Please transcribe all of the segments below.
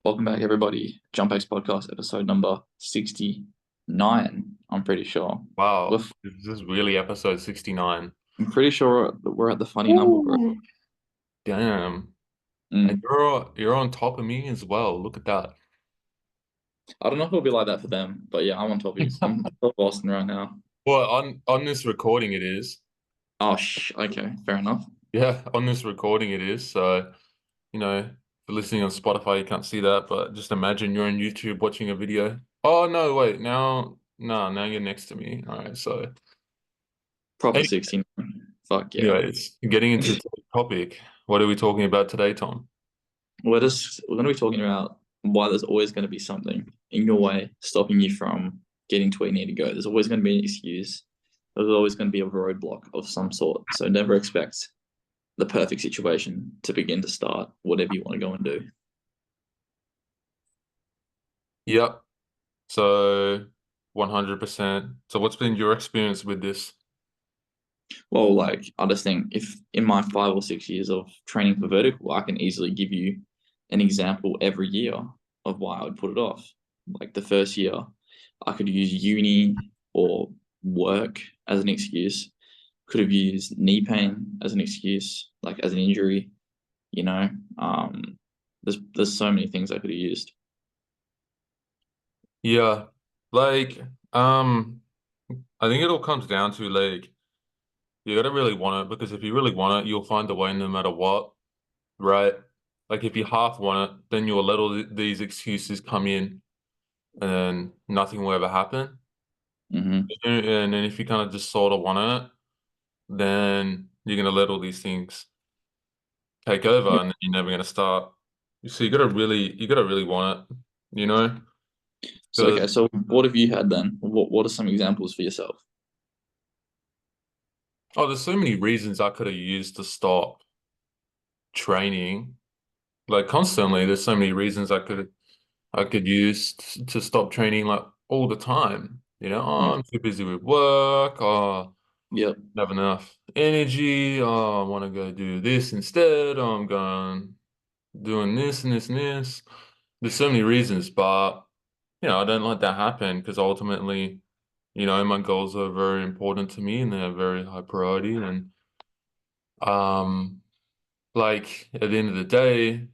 Welcome back, everybody. JumpX podcast episode number 69. I'm pretty sure. Wow, We're, this is really episode 69. I'm pretty sure that we're at the funny number, bro. Ooh. Damn. And Mm. you're on top of me as well. Look at that. I don't know if it'll be like that for them, but yeah, I'm on top of you. I'm top of Boston right now. Well, on this recording it is. Oh, okay, fair enough. Yeah, on this recording it is. So, for listening on Spotify, you can't see that, but just imagine you're on YouTube watching a video. Oh no, wait, now you're next to me. All right, so Proper any- 69. Fuck yeah. anyways, getting into the topic. What are we talking about today, Tom? We're going to be talking about why there's always going to be something in your way stopping you from getting to where you need to go. There's always going to be an excuse. There's always going to be a roadblock of some sort. So never expect the perfect situation to begin to start whatever you want to go and do. Yep. So 100%. So what's been your experience with this? Well, like I just think if in my 5 or 6 years of training for vertical, I can easily give you an example every year of why I would put it off. Like the first year, I could use uni or work as an excuse. Could have used knee pain as an excuse, like as an injury, you know. There's so many things I could have used. Yeah. Like, um, I think it all comes down to like you gotta really want it because if you really want it, you'll find a way no matter what, right? Like if you half want it, then you'll let all these excuses come in and then nothing will ever happen. Hmm. And then if you kind of just sort of want it, then you're gonna let all these things take over Yeah. and then you're never gonna start. So you gotta really want it, you know? So okay, so what have you had then? What are some examples for yourself? Oh, there's so many reasons I could have used to stop training. Like constantly, there's so many reasons I could use to stop training like all the time. Oh, Mm. I'm too busy with work. Oh, Yep. I have enough energy. Oh, I want to go do this instead. Oh, I'm going doing this and this and this. There's so many reasons, but I don't let that happen because ultimately, my goals are very important to me and they're very high priority. And um, like at the end of the day,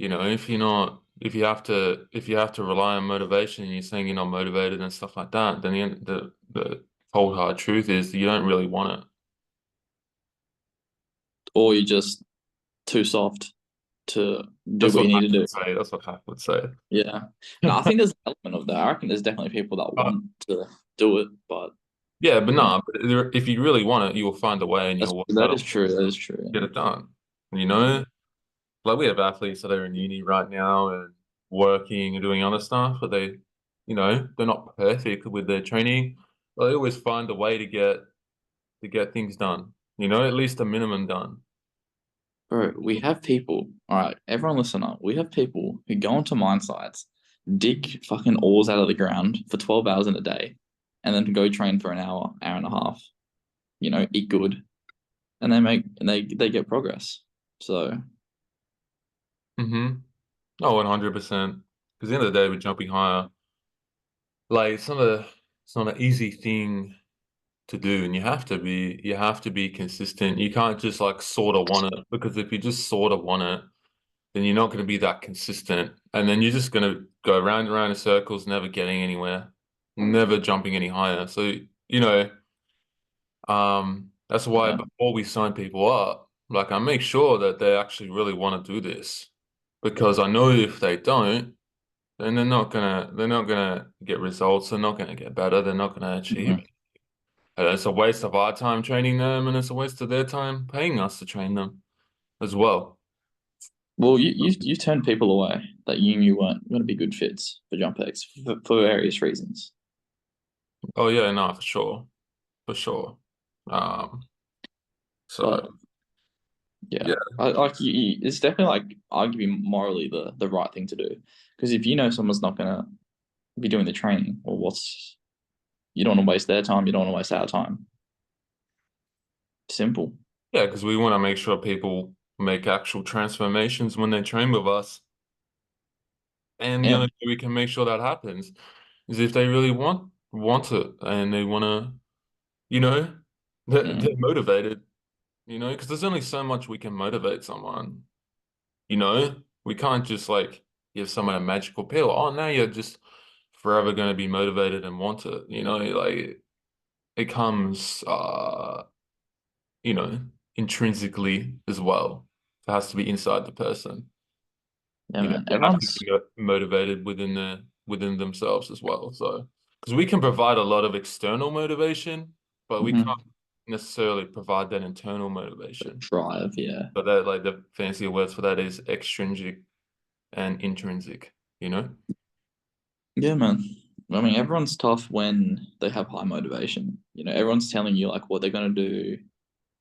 if you have to rely on motivation and you're saying you're not motivated and stuff like that, then the cold hard truth is that you don't really want it. Or you're just too soft to do That's what what you I need to do. would say. That's what I would say. Yeah. No, I think there's an element of that. I reckon there's definitely people that Uh, want to do it, but yeah, but you know, no, if you really want it, you will find a way and you'll work that out is true. That is true. get it done. You Yeah. know, like we have athletes that are in uni right now and working and doing other stuff, but they're not perfect with their training. But they always find a way to get things done. At least a minimum done. Bro, we have people, all right, everyone listen up. We have people who go onto mine sites, dig fucking ores out of the ground for 12 hours in a day, and then go train for an hour, hour and a half, eat good, and they get progress. So, Mm-hmm. Oh, 100%. Because at the end of the day, we're jumping higher. Like it's not an easy thing to do, and you have to be consistent. You can't just like sort of want it because if you just sort of want it, then you're not going to be that consistent, and then you're just going to go round and round in circles, never getting anywhere, never jumping any higher. So, you know, that's why yeah. before we sign people up, like I make sure that they actually really want to do this because I know if they don't, then they're not gonna get results. They're not gonna get better. They're not gonna achieve. Mhm. And it's a waste of our time training them, and it's a waste of their time paying us to train them as well. Well, you turned people away that you knew weren't going to be good fits for JumpX for various reasons. Oh yeah, no, for sure, for sure. Um, But so yeah, yeah, it's definitely like arguably morally the right thing to do. Because if you know someone's not going to be doing the training, well, you don't want to waste their time. You don't want to waste our time. Simple. yeah, because we want to make sure people make actual transformations when they train with us. And the Yeah. only way we can make sure that happens is if they really want it and they want to, you know, they're Mm, motivated, because there's only so much we can motivate someone, We can't just like give someone a magical pill. Oh, now you're just forever going to be motivated and want it, like it comes, you know, intrinsically as well. It has to be inside the person. yeah, man. They have to be motivated within themselves as well. So, because we can provide a lot of external motivation, but we can't Mhm. necessarily provide that internal motivation. Drive, yeah. But that, like, the fancier words for that is extrinsic and intrinsic, you know? Yeah, man. I mean, everyone's tough when they have high motivation. Everyone's telling you like what they're gonna do,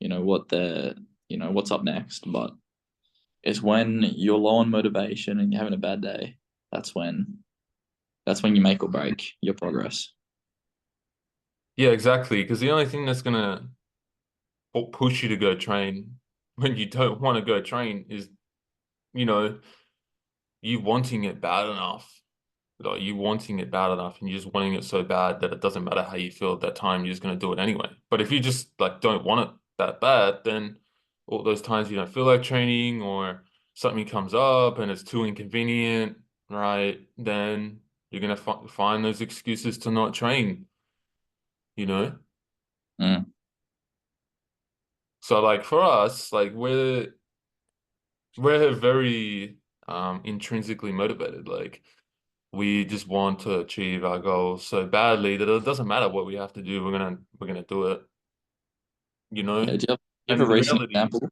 what they're, what's up next. But it's when you're low on motivation and you're having a bad day, that's when that's when you make or break your progress. Yeah, exactly. Because the only thing that's gonna push you to go train when you don't want to go train is, you know, you wanting it bad enough. Like you wanting it bad enough and you just wanting it so bad that it doesn't matter how you feel at that time, you're just gonna do it anyway. But if you just like don't want it that bad, then all those times you don't feel like training or something comes up and it's too inconvenient, right? Then you're gonna find those excuses to not train, you know? Mm. So like for us, like we're very intrinsically motivated. Like we just want to achieve our goals so badly that it doesn't matter what we have to do. We're gonna do it, you Yeah. know? Do you have And a recent example?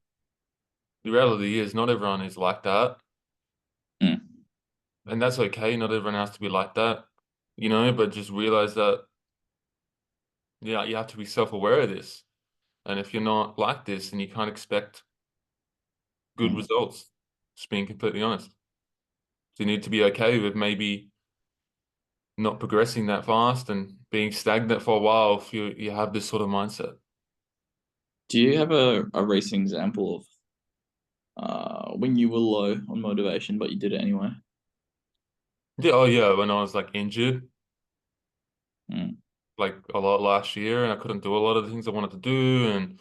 the reality is not everyone is like that. Mm. And that's okay. Not everyone has to be like that, but just realize that, yeah, you have to be self-aware of this. And if you're not like this, then you can't expect good Mm. results, just being completely honest. So you need to be okay with maybe not progressing that fast and being stagnant for a while if you have this sort of mindset. Do you have a recent example of when you were low on motivation, but you did it anyway? Yeah, oh yeah, when I was like injured, Mm. like a lot last year, and I couldn't do a lot of the things I wanted to do, and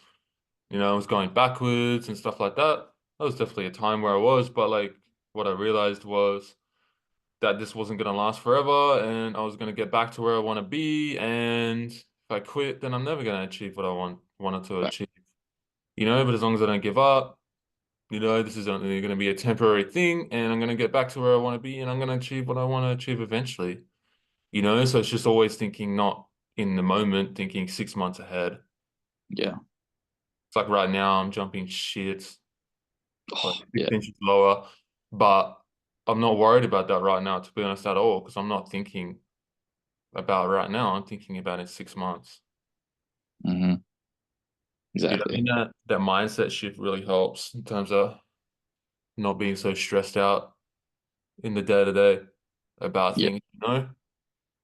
I was going backwards and stuff like that. That was definitely a time where I was, but like what I realized was that this wasn't gonna last forever, and I was gonna get back to where I want to be, and if I quit, then I'm never gonna achieve what I wanted to But achieve. But as long as I don't give up, this is only going to be a temporary thing, and I'm going to get back to where I want to be, and I'm going to achieve what I want to achieve eventually. So it's just always thinking not in the moment, thinking 6 months ahead. yeah. It's like right now I'm jumping shit, like Oh, six yeah. inches lower, but I'm not worried about that right now, to be honest, at all, because I'm not thinking about right now. I'm thinking about in 6 months. Hmm. I think Exactly. that mindset shift really helps in terms of not being so stressed out in the day to day about Yeah. things.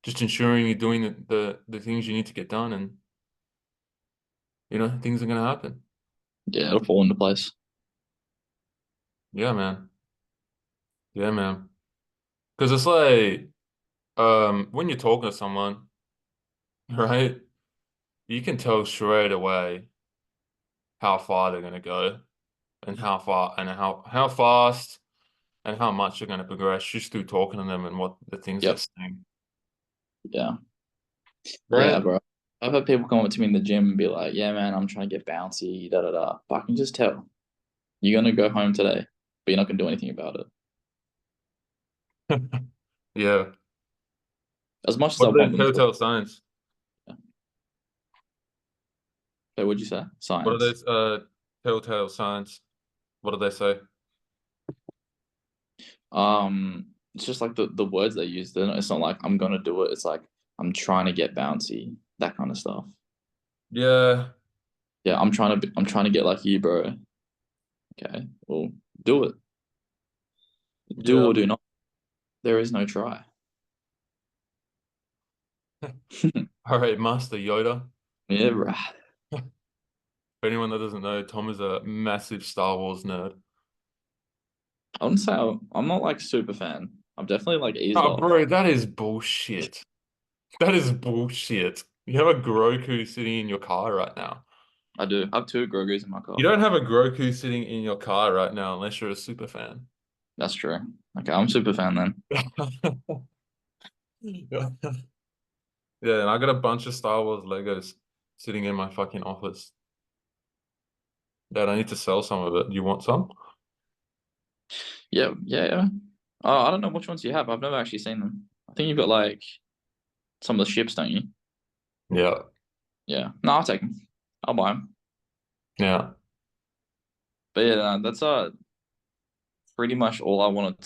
Just ensuring you're doing the things you need to get done, and things are gonna happen. Yeah. It'll fall into place. Yeah, man. Yeah, man. Because it's like when you're talking to someone, right, you can tell straight away how far they're gonna go and how far and how fast and how much they're gonna progress just through talking to them and what the things they're Yep. saying. Yeah. Yeah, Right? bro. I've had people come up to me in the gym and be like, "Yeah, man, I'm trying to get bouncy, da da da." But I can just tell you're gonna go home today, but you're not gonna do anything about it. Yeah. As much as I What are want the them to. telltale signs? Yeah. So, what'd you say? What are Science. those telltale signs? What do they say? It's just like the words they use. It's not like I'm gonna do it. It's like I'm trying to get bouncy, that kind of stuff. Yeah. Yeah, I'm trying to get like you, bro. Okay, well, do it. Do Yeah. or do not. There is no try. All right, Master Yoda. Yeah, right. For anyone that doesn't know, Tom is a massive Star Wars nerd. I wouldn't say I'm not like super fan. I've definitely like eased Oh, off. bro, that is bullshit. That is bullshit. You have a Groku sitting in your car right now. I do. I have two Grogu's in my You car. don't have a Groku sitting in your car right now unless you're a super fan. That's true. Okay, I'm super fan then. Yeah, and I got a bunch of Star Wars Legos sitting in my fucking office. Dad, I need to sell some of it. Do you want some? Yeah, yeah, yeah. Oh, I don't know which ones you have. I've never actually seen them. I think you've got like some of the ships, don't you? Yeah, Yeah. No, I'll take them. I'll buy them. yeah. But yeah, no, that's pretty much all I wanted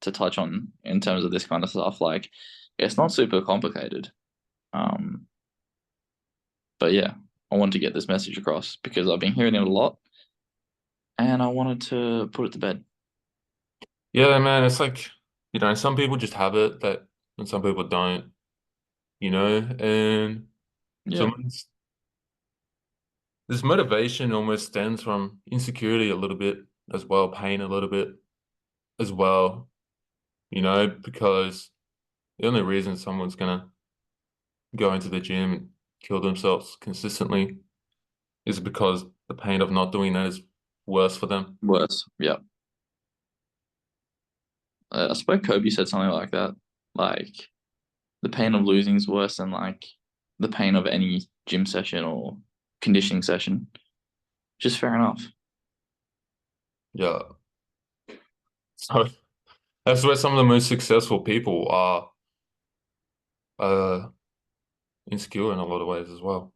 to touch on in terms of this kind of stuff. Like, it's not super complicated. Um, but yeah, I wanted to get this message across because I've been hearing it a lot, and I wanted to put it to bed. Yeah, man, it's like, some people just have it that and some people don't, and Yeah, someone's this motivation almost stems from insecurity a little bit as well, pain a little bit as well, because the only reason someone's gonna go into the gym and kill themselves consistently is because the pain of not doing that is worse for them. worse. Yeah, I suppose Kobe said something like that. Like the pain of losing is worse than like the pain of any gym session or conditioning session. Just fair enough. Yeah. So that's where some of the most successful people are uh insecure in a lot of ways as well.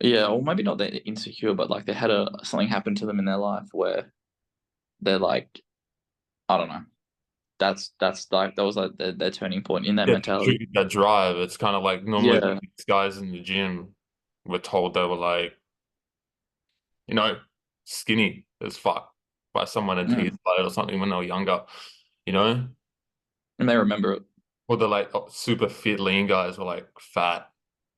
Yeah, or maybe not that insecure, but like they had a something happen to them in their life where they're like, I don't know. That's like that was like their turning point in their Yeah, mentality. that drive. It's kind of like normally Yeah. these guys in the gym were told they were like, you know, skinny as fuck by someone in teeth Mm. or something when they were younger, you know? And they remember it. Or the like super fit lean guys were like fat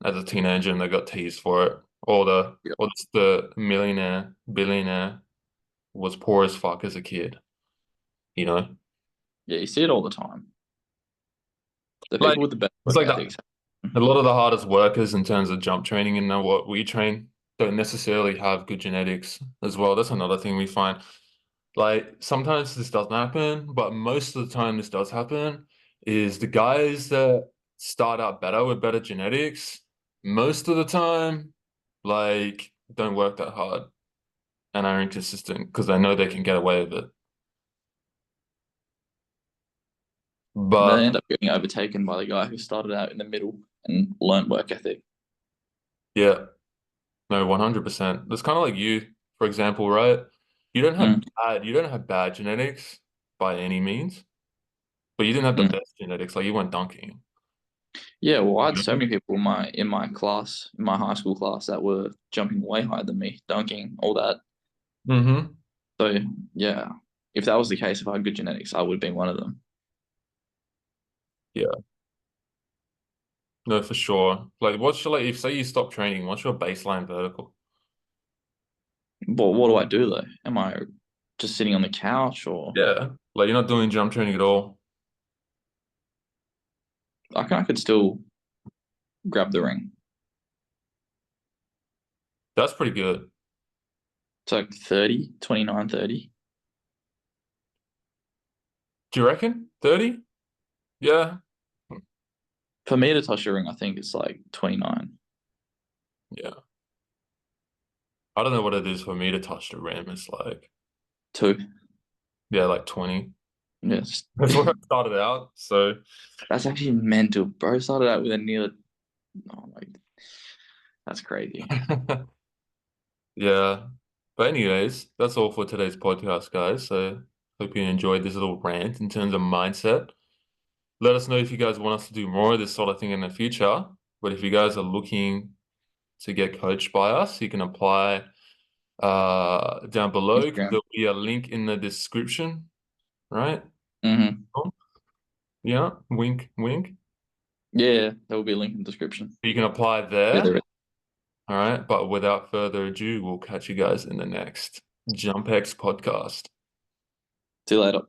as a teenager and they got teased for it. Yeah. Or just the millionaire, billionaire was poor as fuck as a kid, you know? Yeah, you see it all the time. The Like people with the best it's work like that. ethics. A lot of the hardest workers in terms of jump training and what we train don't necessarily have good genetics as well. That's another thing we find. Like sometimes this doesn't happen, but most of the time this does happen is the guys that start out better with better genetics, most of the time, like don't work that hard and are inconsistent because they know they can get away with it. They But end up getting overtaken by the guy who started out in the middle and learned work ethic. yeah, no, 100%. That's kind of like you, for example, right? Mm, You don't have bad genetics by any means, but you didn't have the mm. best genetics. Like you went dunking. Yeah, well, I had so many people in my class, in my high school class, that were jumping way higher than me, dunking, all that. Mm-hmm. So yeah, if that was the case, if I had good genetics, I would have been one of them. Yeah, no, for sure. Like, if say you stop training, what's your baseline vertical? But what do I do though? Am I just sitting on the couch, or Yeah, like you're not doing jump training at all. I could still grab the ring. That's pretty good. It's like 30, 29, 30. Do you reckon? 30? Yeah. For me to touch the ring, I think it's like 29. Yeah. I don't know what it is for me to touch the rim. It's like, Two. yeah, like 20. Yes. That's where I started out. So, That's actually mental. Bro started out with a near, oh my, that's crazy. yeah. But anyways, that's all for today's podcast, guys. So hope you enjoyed this little rant in terms of mindset. Let us know if you guys want us to do more of this sort of thing in the future. But if you guys are looking to get coached by us, you can apply down below. Instagram. There'll be a link in the description, right? Mm-hmm. Yeah, wink, wink. Yeah, there will be a link in the description. You can apply Yeah, there. there is. All right. But without further ado, we'll catch you guys in the next JumpX podcast. See you later.